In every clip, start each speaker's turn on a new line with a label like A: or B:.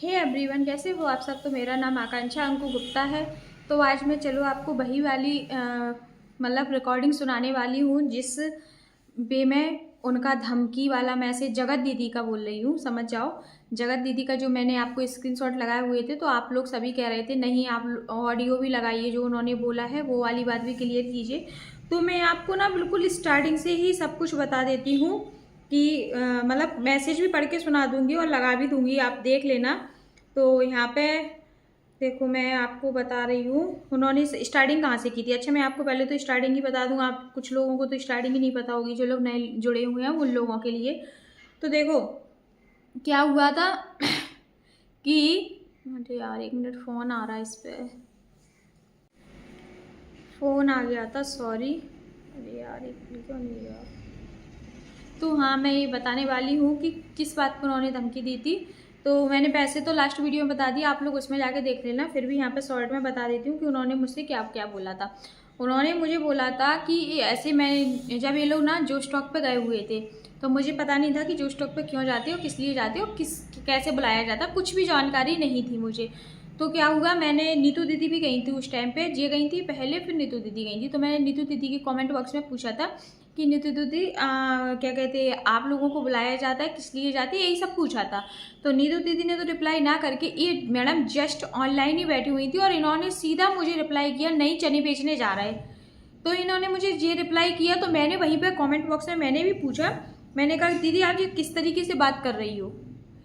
A: Hey everyone, कैसे हो आप सब। तो मेरा नाम आकांक्षा अंकु गुप्ता है। तो आज मैं चलो आपको वही वाली मतलब रिकॉर्डिंग सुनाने वाली हूँ जिस वे में उनका धमकी वाला मैसेज जगत दीदी का बोल रही हूँ, समझ जाओ। जगत दीदी का जो मैंने आपको स्क्रीनशॉट लगाए हुए थे, तो आप लोग सभी कह रहे थे नहीं आप ऑडियो भी लगाइए, जो उन्होंने बोला है वो वाली बात भी क्लियर कीजिए। तो मैं आपको ना बिल्कुल स्टार्टिंग से ही सब कुछ बता देती हूँ कि मतलब मैसेज भी पढ़ के सुना दूंगी और लगा भी दूंगी, आप देख लेना। तो यहाँ पे देखो मैं आपको बता रही हूँ उन्होंने स्टार्टिंग कहाँ से की थी। अच्छा, मैं आपको पहले तो स्टार्टिंग ही बता दूँ, आप कुछ लोगों को तो स्टार्टिंग ही नहीं पता होगी, जो लोग नए जुड़े हुए हैं उन लोगों के लिए। तो देखो क्या हुआ था कि अरे यार एक मिनट, फ़ोन आ रहा है, इस पर फ़ोन आ गया था, सॉरी। अरे यार एक क्यों नहीं हुआ। तो हाँ, मैं ये बताने वाली हूँ कि किस बात पर उन्होंने धमकी दी थी। तो मैंने पैसे तो लास्ट वीडियो में बता दिया, आप लोग उसमें जाके देख लेना। फिर भी यहाँ पे शॉर्ट में बता देती हूँ कि उन्होंने मुझसे क्या क्या बोला था। उन्होंने मुझे बोला था कि ऐसे मैं जब ये लोग ना जो स्टॉक पे गए हुए थे, तो मुझे पता नहीं था कि जो स्टॉक पे क्यों जाते हो, किस लिए जाते हो, किस कैसे बुलाया जाता, कुछ भी जानकारी नहीं थी मुझे। तो क्या हुआ, मैंने नीतू दीदी भी गई थी उस टाइम पे, जे गई थी पहले, फिर नीतू दीदी गई थी। तो मैंने नीतू दीदी के कमेंट बॉक्स में पूछा था कि नीतू दीदी क्या कहते हैं, आप लोगों को बुलाया जाता है, किस लिए जाते हैं, यही सब पूछा था। तो नीतू दीदी ने तो रिप्लाई ना करके, ये मैडम जस्ट ऑनलाइन ही बैठी हुई थी और इन्होंने सीधा मुझे रिप्लाई किया नई चने बेचने जा रहा है। तो इन्होंने मुझे ये रिप्लाई किया, तो मैंने वहीं पर कॉमेंट बॉक्स में मैंने भी पूछा, मैंने कहा दीदी आप ये किस तरीके से बात कर रही हो,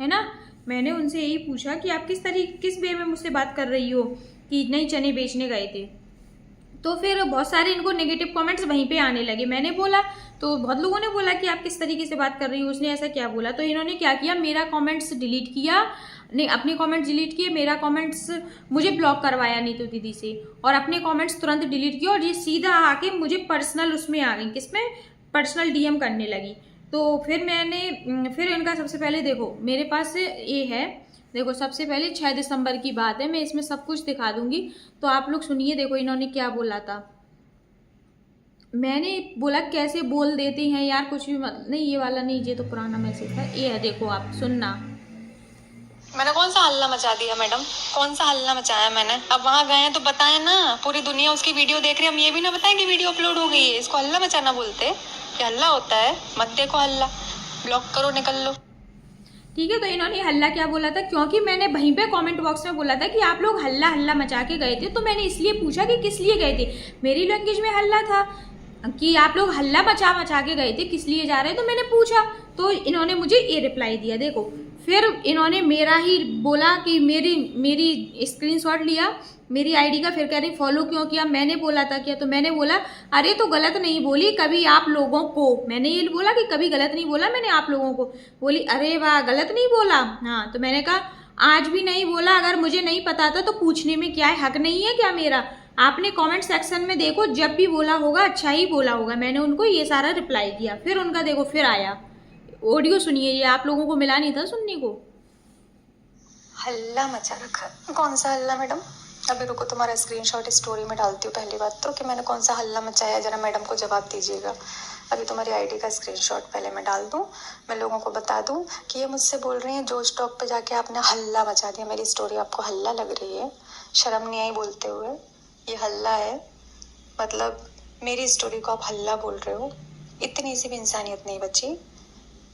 A: है ना। मैंने उनसे यही पूछा कि आप किस वे में मुझसे बात कर रही हो कि नई चने बेचने गए थे। तो फिर बहुत सारे इनको नेगेटिव कमेंट्स वहीं पे आने लगे। मैंने बोला तो बहुत लोगों ने बोला कि आप किस तरीके से बात कर रही हो, उसने ऐसा क्या बोला। तो इन्होंने क्या किया, मेरा कमेंट्स डिलीट किया, नहीं अपने कमेंट्स डिलीट किए, मेरा कमेंट्स मुझे ब्लॉक करवाया नीतू दीदी से, और अपने कमेंट्स तुरंत डिलीट किया, और ये सीधा आके मुझे पर्सनल उसमें आ गई, किसमें, पर्सनल डीएम करने लगी। तो फिर इनका सबसे पहले देखो मेरे पास ये है, देखो सबसे पहले 6 दिसंबर की बात है, मैं इसमें सब कुछ दिखा दूंगी। तो आप लोग सुनिए, देखो इन्होंने क्या बोला था। मैंने बोला कैसे बोल देते हैं यार, कुछ भी मत, नहीं ये वाला नहीं, ये तो पुराना मैसेज था, ये है, देखो आप सुनना।
B: मैंने कौन सा हल्ला मचा दिया मैडम, कौन सा हल्ला मचाया मैंने। अब वहां गए हैं तो बताएं ना, पूरी दुनिया उसकी वीडियो देख रही है, हम ये भी ना बताएं कि वीडियो अपलोड हो गई है। इसको हल्ला मचाना बोलते हैं, ये हल्ला होता है। मत देखो हल्ला, ब्लॉक करो, निकल लो।
A: ठीक है, तो इन्होंने हल्ला क्या बोला था, क्योंकि मैंने वहीं पे कमेंट बॉक्स में बोला था कि आप लोग हल्ला हल्ला मचा के गए थे, तो मैंने इसलिए पूछा कि किस लिए गए थे। मेरी लैंग्वेज में हल्ला था कि आप लोग हल्ला मचा मचा के गए थे, किस लिए जा रहे हैं, तो मैंने पूछा। तो इन्होंने मुझे ये रिप्लाई दिया, देखो। फिर इन्होंने मेरा ही बोला कि मेरी मेरी स्क्रीनशॉट लिया मेरी आईडी का, फिर कह रही फॉलो क्यों किया, मैंने बोला था क्या, तो मैंने बोला अरे तो गलत नहीं बोली कभी आप लोगों को, मैंने ये बोला कि कभी गलत नहीं बोला मैंने आप लोगों को। बोली अरे वाह गलत नहीं बोला, हाँ। तो मैंने कहा आज भी नहीं बोला, अगर मुझे नहीं पता था तो पूछने में क्या है, हक नहीं है क्या मेरा। आपने कमेंट सेक्शन में देखो, जब भी बोला होगा अच्छा ही बोला होगा, मैंने उनको ये सारा रिप्लाई किया। फिर उनका देखो फिर आया ऑडियो, सुनिए, ये आप लोगों को मिला नहीं था सुनने को।
B: हल्ला मचा रखा, कौन सा हल्ला मैडम। अभी रुको, तुम्हारा स्क्रीनशॉट स्टोरी में डालती हूँ। पहली बात तो कि मैंने कौन सा हल्ला मचाया, जरा मैडम को जवाब दीजिएगा। अभी तुम्हारी आईडी का स्क्रीनशॉट पहले मैं डाल दूँ, मैं लोगों को बता दूँ कि ये मुझसे बोल रही हैं जो स्टॉक पे जाके आपने हल्ला मचा दिया। मेरी स्टोरी आपको हल्ला लग रही है, शर्म नहीं आई बोलते हुए, ये हल्ला है। मतलब मेरी स्टोरी को आप हल्ला बोल रहे हो, इतनी सी भी इंसानियत नहीं बची।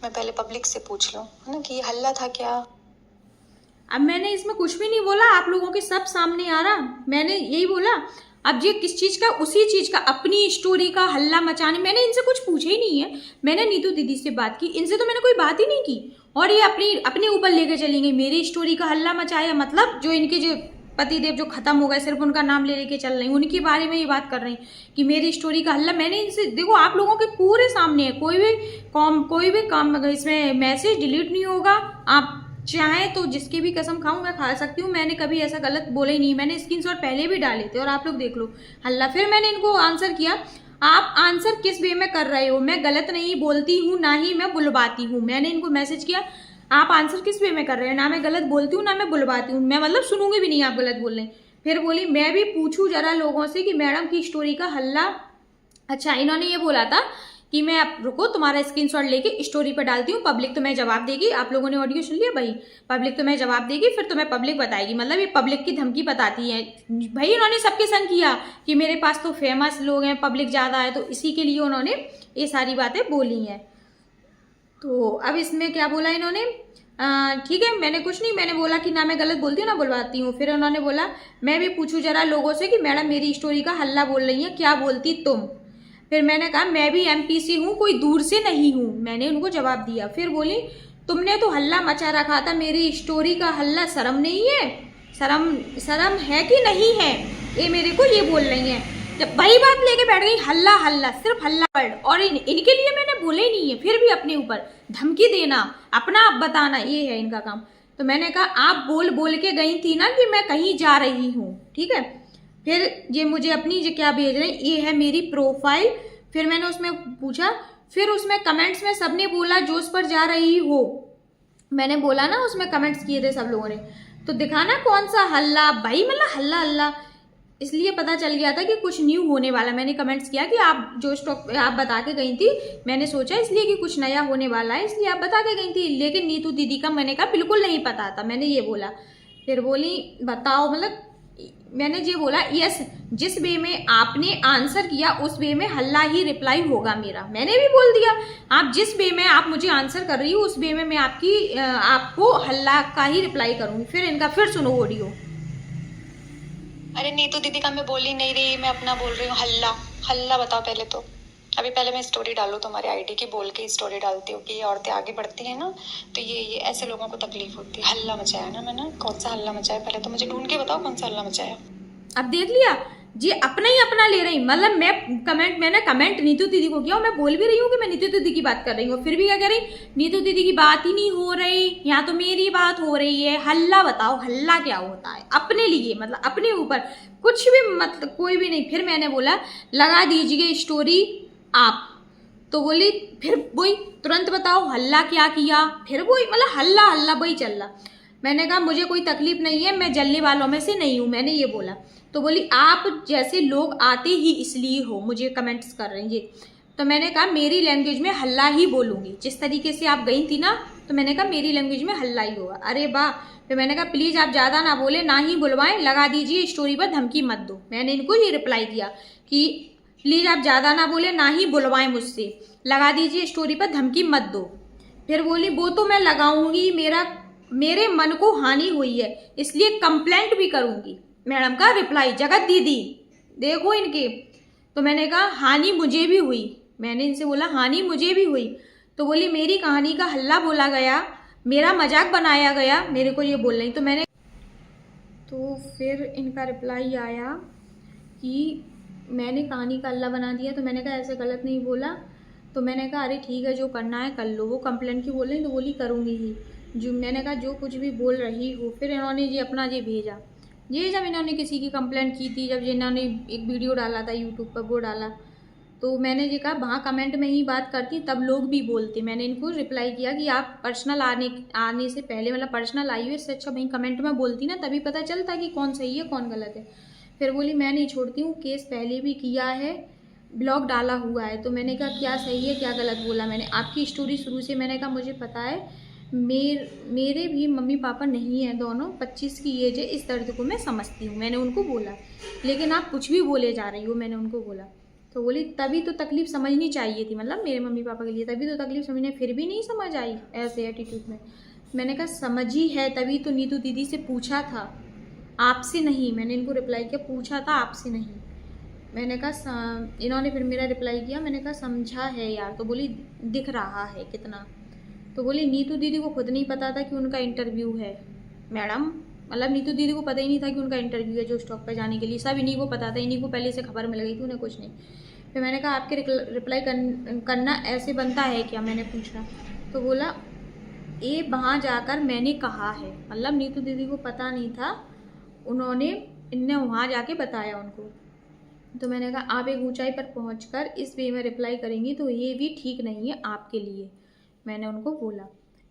B: मैं पहले पब्लिक से पूछ लूँ है ना कि ये हल्ला था क्या।
A: अब मैंने इसमें कुछ भी नहीं बोला, आप लोगों के सब सामने आ रहा, मैंने यही बोला। अब ये किस चीज़ का, उसी चीज़ का, अपनी स्टोरी का हल्ला मचाने, मैंने इनसे कुछ पूछा ही नहीं है। मैंने नीतू दीदी से बात की, इनसे तो मैंने कोई बात ही नहीं की, और ये अपने ऊपर लेके चलेंगे, मेरी स्टोरी का हल्ला मचाया। मतलब जो इनके जो पतिदेव जो खत्म हो गए, सिर्फ उनका नाम ले लेके चल रही, उनके बारे में ये बात कर रही कि मेरी स्टोरी का हल्ला। मैंने इनसे देखो आप लोगों के पूरे सामने है, कोई भी काम इसमें मैसेज डिलीट नहीं होगा। आप चाहे तो जिसकी भी कसम खाऊं मैं खा सकती हूँ, मैंने कभी ऐसा गलत बोला ही नहीं, मैंने स्क्रीनशॉट पहले भी डाले थे और आप लोग देख लो हल्ला। फिर मैंने इनको आंसर किया, आप आंसर किस वे में कर रहे हो, मैं गलत नहीं बोलती हूँ ना ही मैं बुलवाती हूँ। मैंने इनको मैसेज किया आप आंसर किस वे में कर रहे हो, ना मैं गलत बोलती हूँ ना मैं बुलवाती हूँ, मैं मतलब सुनूंगी भी नहीं आप गलत बोल रहे। फिर बोली मैं भी पूछूं जरा लोगों से कि मैडम की स्टोरी का हल्ला। अच्छा, इन्होंने ये बोला था कि मैं अब रुको तुम्हारा स्क्रीनशॉट लेके स्टोरी पर डालती हूँ, पब्लिक तुम्हें जवाब देगी। आप लोगों ने ऑडियो सुन लिया भाई, पब्लिक तुम्हें जवाब देगी, फिर तुम्हें पब्लिक बताएगी। मतलब ये पब्लिक की धमकी बताती है भाई। इन्होंने सबके संग किया कि मेरे पास तो फेमस लोग हैं, पब्लिक ज़्यादा है, तो इसी के लिए उन्होंने ये सारी बातें बोली हैं। तो अब इसमें क्या बोला इन्होंने, ठीक है मैंने कुछ नहीं, मैंने बोला कि ना मैं गलत बोलती हूँ ना बुलवाती हूँ। फिर उन्होंने बोला मैं भी पूछूं जरा लोगों से कि मैडम मेरी स्टोरी का हल्ला बोल रही है, क्या बोलती तुम। फिर मैंने कहा मैं भी एमपी से हूँ, कोई दूर से नहीं हूँ, मैंने उनको जवाब दिया। फिर बोली तुमने तो हल्ला मचा रखा था मेरी स्टोरी का हल्ला, शर्म नहीं है, शर्म है कि नहीं है, ये मेरे को ये बोल रही हैं। जब वही बात लेके बैठ गई, हल्ला हल्ला, सिर्फ हल्ला वर्ड। और इनके लिए मैंने बोले ही नहीं है, फिर भी अपने ऊपर धमकी देना, अपना आप बताना, ये है इनका काम। तो मैंने कहा आप बोल बोल के गई थी ना कि मैं कहीं जा रही हूँ, ठीक है। फिर ये मुझे अपनी जो क्या भेज रहे हैं, ये है मेरी प्रोफाइल। फिर मैंने उसमें पूछा, फिर उसमें कमेंट्स में सबने बोला जोश पर जा रही हो, मैंने बोला ना, उसमें कमेंट्स किए थे सब लोगों ने। तो दिखाना कौन सा हल्ला भाई, मतलब हल्ला हल्ला। इसलिए पता चल गया था कि कुछ न्यू होने वाला। मैंने कमेंट्स किया कि आप जो स्टॉक आप बता के गई थी, मैंने सोचा इसलिए कि कुछ नया होने वाला है इसलिए आप बता के गई थी। लेकिन नीतू दीदी का मैंने कहा बिल्कुल नहीं पता था, मैंने ये बोला। फिर बोली बताओ, मतलब मैंने ये बोला यस, जिस वे में आपने आंसर किया उस वे में हल्ला ही रिप्लाई होगा मेरा। मैंने भी बोल दिया आप जिस वे में आप मुझे आंसर कर रही हो उस वे में मैं आपको हल्ला का ही रिप्लाई करूँगी। फिर इनका फिर सुनो ऑडियो।
B: अरे नीतू दीदी का मैं बोल ही नहीं रही, मैं अपना बोल रही हूँ हल्ला। हल्ला बताओ पहले तो, अभी पहले मैं स्टोरी डालूँ तुम्हारी आईडी की, बोल के स्टोरी डालती हूँ कि ये औरतें आगे बढ़ती हैं ना तो ये ऐसे लोगों को तकलीफ होती है। हल्ला मचाया ना मैंने, कौन सा हल्ला मचाया पहले तो मुझे ढूंढ के बताओ कौन सा हल्ला मचाया।
A: अब देख लिया जी, अपना ही अपना ले रही। मतलब मैंने कमेंट नीतू दीदी को किया और मैं बोल भी रही हूँ कि मैं नीतू दीदी की बात कर रही हूँ, फिर भी क्या कह रही, नीतू दीदी की बात ही नहीं हो रही, यहाँ तो मेरी बात हो रही है। हल्ला बताओ, हल्ला क्या होता है अपने लिए, मतलब अपने ऊपर कुछ भी, मतलब कोई भी नहीं। फिर मैंने बोला लगा दीजिए स्टोरी आप, तो बोली फिर वही तुरंत बताओ हल्ला क्या किया, फिर वही मतलब हल्ला हल्ला वही चल रहा। मैंने कहा मुझे कोई तकलीफ नहीं है, मैं जलने वालों में से नहीं हूँ, मैंने ये बोला। तो बोली आप जैसे लोग आते ही इसलिए हो, मुझे कमेंट्स कर रही है। तो मैंने कहा मेरी लैंग्वेज में हल्ला ही बोलूँगी, जिस तरीके से आप गई थी ना, तो मैंने कहा मेरी लैंग्वेज में हल्ला ही होगा। अरे वाह। फिर मैंने कहा प्लीज़ आप ज़्यादा ना बोले, ना ही बुलवाएं, लगा दीजिए स्टोरी पर धमकी मत दो। मैंने इनको ये रिप्लाई किया कि प्लीज़ आप ज़्यादा ना बोले, ना ही बुलवाएं मुझसे, लगा दीजिए स्टोरी पर धमकी मत दो। फिर बोली वो तो मैं लगाऊंगी, मेरे मन को हानि हुई है इसलिए कंप्लेंट भी करूंगी। मैडम का रिप्लाई, जगत दीदी देखो इनके। तो मैंने कहा हानि मुझे भी हुई, मैंने इनसे बोला हानि मुझे भी हुई। तो बोली मेरी कहानी का हल्ला बोला गया, मेरा मजाक बनाया गया, मेरे को ये बोल रही। तो फिर इनका रिप्लाई आया कि मैंने कहानी का हल्ला बना दिया। तो मैंने कहा ऐसे गलत नहीं बोला। तो मैंने कहा अरे ठीक है जो करना है कर लो। वो कंप्लेंट की बोल रही, तो बोली करूँगी ही, जो मैंने कहा जो कुछ भी बोल रही हो। फिर इन्होंने ये अपना ये भेजा, ये जब इन्होंने किसी की कंप्लेंट की थी, जब इन्होंने एक वीडियो डाला था यूट्यूब पर, वो डाला, तो मैंने ये कहा वहाँ कमेंट में ही बात करती तब लोग भी बोलते। मैंने इनको रिप्लाई किया कि आप पर्सनल आने से पहले, मतलब पर्सनल आई हो, इससे अच्छा वहीं कमेंट में बोलती ना, तभी पता चलता कि कौन सही है कौन गलत है। फिर बोली मैं नहीं छोड़ती हूँ, केस पहले भी किया है, ब्लॉग डाला हुआ है। तो मैंने कहा क्या सही है क्या गलत बोला मैंने, आपकी स्टोरी शुरू से मैंने कहा मुझे पता है, मेरे भी मम्मी पापा नहीं है, दोनों 25 की एज है, इस दर्द को मैं समझती हूँ, मैंने उनको बोला। लेकिन आप कुछ भी बोले जा रही हो, मैंने उनको बोला। तो बोली तभी तो तकलीफ़ समझनी चाहिए थी, मतलब मेरे मम्मी पापा के लिए तभी तो तकलीफ़ समझने, फिर भी नहीं समझ आई ऐसे एटीट्यूड में। मैंने कहा समझी है तभी तो नीतू दीदी से पूछा था, आपसे नहीं। मैंने इनको रिप्लाई किया पूछा था आपसे नहीं। मैंने कहा इन्होंने फिर मेरा रिप्लाई किया, मैंने कहा समझा है यार। तो बोली दिख रहा है कितना। तो बोली नीतू दीदी को खुद नहीं पता था कि उनका इंटरव्यू है। मैडम मतलब नीतू दीदी को पता ही नहीं था कि उनका इंटरव्यू है जो स्टॉक पर जाने के लिए, सब इन्हीं को पता था, इन्हीं को पहले से खबर मिल गई थी, उन्हें कुछ नहीं। फिर मैंने कहा आपके रिप्लाई करना ऐसे बनता है क्या, मैंने पूछा। तो बोला ये वहाँ जाकर मैंने कहा है, मतलब नीतू दीदी को पता नहीं था, इनने वहाँ जाके बताया उनको। तो मैंने कहा आप एक ऊंचाई पर पहुंचकर इस वे में रिप्लाई करेंगी तो ये भी ठीक नहीं है आपके लिए, मैंने उनको बोला।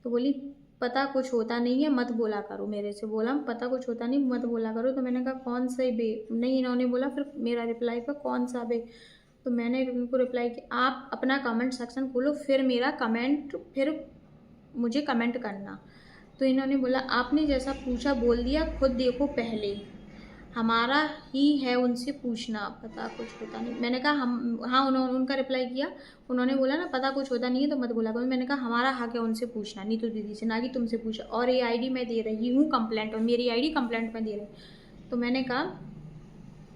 A: तो बोली पता कुछ होता नहीं है मत बोला करो, मेरे से बोला पता कुछ होता नहीं मत बोला करो। तो मैंने कहा कौन सा बे, नहीं इन्होंने बोला फिर मेरा रिप्लाई पर कौन सा बे, तो मैंने उनको रिप्लाई किया, आप अपना कमेंट सेक्शन खोलो, फिर मुझे कमेंट करना। तो इन्होंने बोला आपने जैसा पूछा बोल दिया, खुद देखो पहले, हमारा ही है उनसे पूछना, पता कुछ होता नहीं। मैंने कहा हाँ, उन्होंने उनका रिप्लाई किया, उन्होंने बोला ना पता कुछ होता नहीं है तो मत बोला करो। मैंने कहा हमारा हक है उनसे पूछना, नीतू दीदी से, ना कि तुमसे पूछा। और ये आईडी मैं दे रही हूँ कंप्लेंट, और मेरी आईडी कंप्लेंट में दे रही। तो मैंने कहा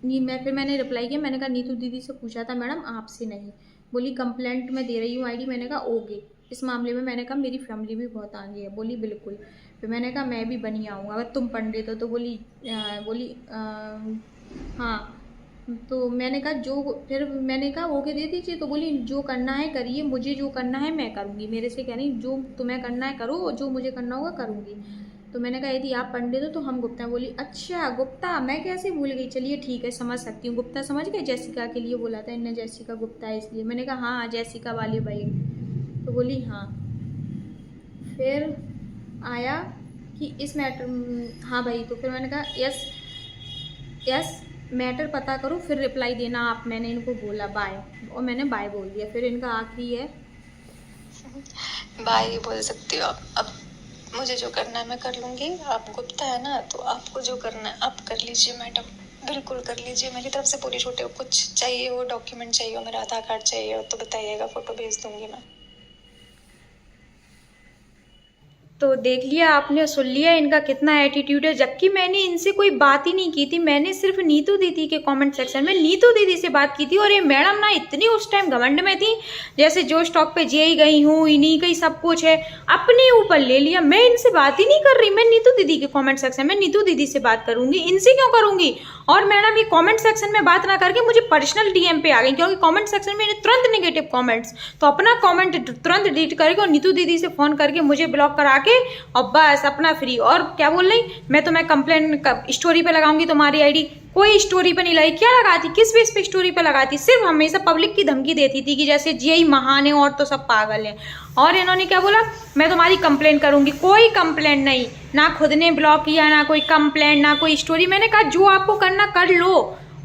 A: मैंने रिप्लाई किया, मैंने कहा नीतू दीदी से पूछा था मैडम, आपसे नहीं। बोली कंप्लेंट में दे रही हूँ आईडी। मैंने कहा ओके, इस मामले में मैंने कहा मेरी फैमिली भी बहुत आगे है। बोली बिल्कुल। फिर मैंने कहा मैं भी बनी आऊँगा अगर तुम पंडित हो तो। बोली हाँ। तो मैंने कहा फिर मैंने कहा ओके दे दीजिए। तो बोली जो करना है करिए, मुझे जो करना है मैं करूँगी। मेरे से कह रही जो तुम्हें करना है करो, जो मुझे करना होगा करूँगी। तो मैंने कहा यदि आप पंडित हो तो हम गुप्ता। बोली अच्छा गुप्ता, मैं कैसे भूल गई, चलिए ठीक है समझ सकती हूँ। गुप्ता समझ गए, जैसिका के लिए बोला था इनने, जैसिका गुप्ता है इसलिए। मैंने कहा हाँ जैसिका वाले भाई। तो बोली हाँ। फिर आया कि इस मैटर, हाँ भाई। तो फिर मैंने कहा यस मैटर पता करो फिर रिप्लाई देना आप। मैंने इनको बोला बाय, और मैंने बाय बोल दिया। फिर इनका आखिरी है,
B: बाय ही बोल सकती हो आप। अब मुझे जो करना है मैं कर लूँगी। आप गुप्ता है ना, तो आपको जो करना है आप कर लीजिए मैडम, बिल्कुल कर लीजिए। मेरी तरफ से पूरी छूट है। कुछ चाहिए हो, डॉक्यूमेंट चाहिए हो, मेरा आधार कार्ड चाहिए हो तो बताइएगा, फ़ोटो भेज दूँगी मैं।
A: तो देख लिया आपने, सुन लिया इनका कितना एटीट्यूड है। जबकि मैंने इनसे कोई बात ही नहीं की थी, मैंने सिर्फ नीतू दीदी के कमेंट सेक्शन में नीतू दीदी से बात की थी। और ये मैडम ना इतनी उस टाइम घमंड में थी, जैसे जो स्टॉक पे जे ही गई हूँ, इन्हीं का ही सब कुछ है, अपने ऊपर ले लिया। मैं इनसे बात ही नहीं कर रही, मैं नीतू दीदी के कॉमेंट सेक्शन में नीतू दीदी से बात करूंगी, इनसे क्यों करूंगी। और मैडम ये कॉमेंट सेक्शन में बात ना करके मुझे पर्सनल डीएम पे आ गई, क्योंकि कॉमेंट सेक्शन में तुरंत नेगेटिव कॉमेंट्स, तो अपना कॉमेंट तुरंत डिलीट करके और नीतू दीदी से फोन करके मुझे ब्लॉक करा के और बस अपना फ्री। और क्या बोल रही, मैं तुम्हें कंप्लेंट स्टोरी पे लगाऊंगी तुम्हारी आईडी। कोई स्टोरी पे नहीं लगाई, क्या लगाती, किस बेस पे स्टोरी पे लगाती, सिर्फ हमेशा पब्लिक की धमकी देती थी कि जैसे यही महान है और तो सब पागल है। और इन्होंने क्या बोला, मैं तुम्हारी कंप्लेंट करूंगी। कोई कंप्लेंट नहीं, ना खुद ने ब्लॉक किया, ना कोई कंप्लेंट, ना कोई स्टोरी। मैंने कहा जो आपको करना कर लो,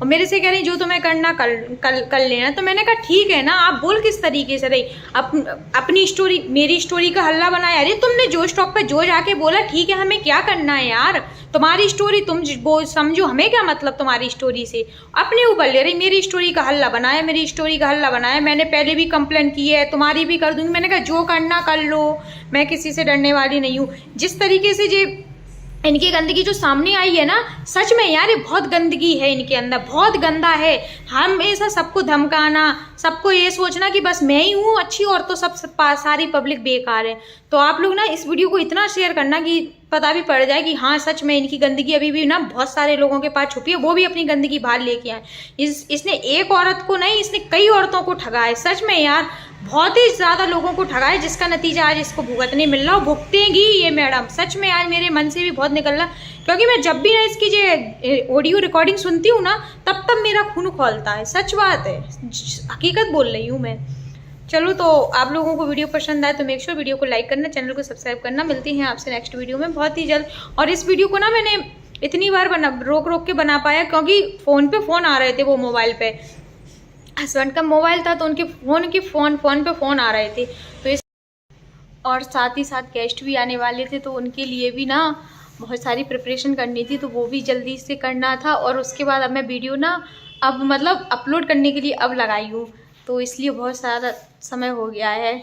A: और मेरे से कह रही जो तुम्हें करना कर लेना। तो मैंने कहा ठीक है ना, आप बोल किस तरीके से रही, अपनी स्टोरी मेरी स्टोरी का हल्ला बनाया। अरे तुमने जो स्टॉक पे जो जाके बोला, ठीक है हमें क्या करना है यार, तुम्हारी स्टोरी तुम समझो, हमें क्या मतलब तुम्हारी स्टोरी से। अपने ऊपर ले रही, मेरी स्टोरी का हल्ला बनाया, मेरी स्टोरी का हल्ला बनाया। मैंने पहले भी कंप्लेंट की है, तुम्हारी भी कर दूंगी। मैंने कहा जो करना कर लो, मैं किसी से डरने वाली नहीं हूँ। जिस तरीके से इनकी गंदगी जो सामने आई है ना, सच में यार ये बहुत गंदगी है इनके अंदर, बहुत गंदा है। हमेशा सबको धमकाना, सबको ये सोचना कि बस मैं ही हूँ अच्छी और तो सब सारी पब्लिक बेकार है। तो आप लोग ना इस वीडियो को इतना शेयर करना कि पता भी पड़ जाए कि हाँ सच में इनकी गंदगी अभी भी ना बहुत सारे लोगों के पास छुपी है, वो भी अपनी गंदगी बाहर लेके आए। इसने एक औरत को नहीं, इसने कई औरतों को ठगा है। सच में यार बहुत ही ज़्यादा लोगों को ठगा है, जिसका नतीजा आज इसको भुगतने मिल रहा, भुगतेगी ये मैडम। सच में आज मेरे मन से भी बहुत निकल रहा, क्योंकि मैं जब भी ना इसकी जो ऑडियो रिकॉर्डिंग सुनती हूँ ना, तब मेरा खून खौलता है। सच बात है, हकीकत बोल रही हूँ मैं। चलो, तो आप लोगों को वीडियो पसंद आए तो मेक श्योर वीडियो को लाइक करना, चैनल को सब्सक्राइब करना। मिलती हैं आपसे नेक्स्ट वीडियो में बहुत ही जल्द। और इस वीडियो को ना मैंने इतनी बार रोक के बना पाया, क्योंकि फ़ोन पे फ़ोन आ रहे थे, वो मोबाइल पे हस्बैंड का मोबाइल था, तो उनके फ़ोन पे फ़ोन आ रहे थे। तो इस और साथ ही साथ गेस्ट भी आने वाले थे, तो उनके लिए भी ना बहुत सारी प्रिपरेशन करनी थी, तो वो भी जल्दी से करना था। और उसके बाद अब मैं वीडियो ना अब मतलब अपलोड करने के लिए अब लगाई हूँ, तो इसलिए बहुत सारा समय हो गया है।